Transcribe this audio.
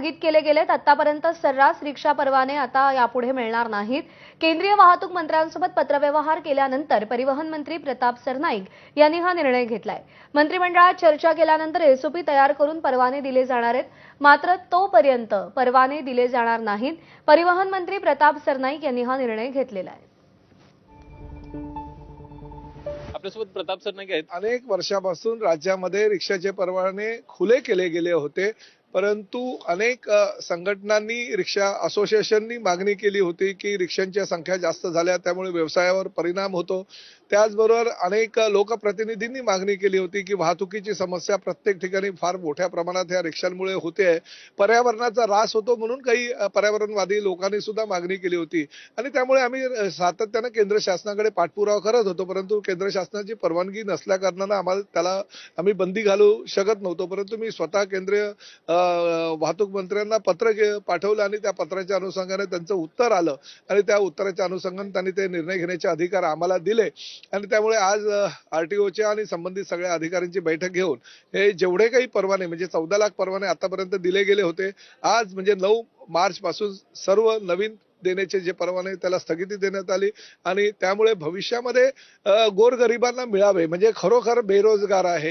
स्थगित केले गेलेत। आतापर्यंत सर्रास रिक्षा परवाने आता यापुढे मिळणार नाहीत। केंद्रीय वाहतूक मंत्र्यांसोबत पत्रव्यवहार केल्यानंतर परिवहन मंत्री प्रताप सरनाईक यांनी हा निर्णय घेतलाय। मंत्रिमंडळात चर्चा केल्यानंतर एसओपी तयार करून परवाने दिले जाणार आहेत, मात्र तोपर्यंत परवाने दिले जाणार नाहीत। परिवहन मंत्री प्रताप सरनाईक यांनी हा निर्णय घेतलेला आहे। आपल्यासोबत प्रताप सरनाईक आहेत। अनेक वर्षापासून राज्यामध्ये रिक्षाचे परवाने खुले केले गेले होते, परंतु अनेक संघटनांनी रिक्षा असोसिएशननी मागणी केली होती की रिक्षांच्या संख्या जास्त झाल्या त्यामुळे व्यवसायावर परिणाम होतो। त्याचबरोबर अनेक लोकप्रतिनिधींनी मागणी केली होती की वाहतुकीची समस्या प्रत्येक ठिकाणी फार मोठ्या प्रमाणात या रिक्षांमुळे होते आहे, पर्यावरणाचा ऱ्हास होतो म्हणून काही पर्यावरणवादी लोकांनी सुद्धा मागणी केली होती आणि त्यामुळे आम्ही सातत्याने केंद्र शासनाकडे पाठपुरावा करत होतो, परंतु केंद्र शासनाची परवानगी नसल्याकारणाने आम्ही बंदी घालू शकत नव्हतो। परंतु मी स्वतः केंद्रीय वाहतूक मंत्र्यांना पत्र पाठवलं आणि त्या पत्राच्या अनुषंगाने त्यांचं उत्तर आलं आणि त्या उत्तराच्या अनुषंगाने त्यांनी ते निर्णय घेण्याचे अधिकार आम्हाला दिले आणि त्यामुळे आज आरटीओच्या आणि संबंधित सगळ्या अधिकाऱ्यांची बैठक घेऊन हे जेवढे काही परवाने म्हणजे 14 लाख परवाने आतापर्यंत दिले गेले होते, आज म्हणजे 9 मार्च पासून सर्व नवीन देण्याचे जे परवाने त्याला स्थगिती देण्यात आली आणि त्यामुळे भविष्यामध्ये गोरगरिबांना मिळावे म्हणजे खरोखर बेरोजगार आहे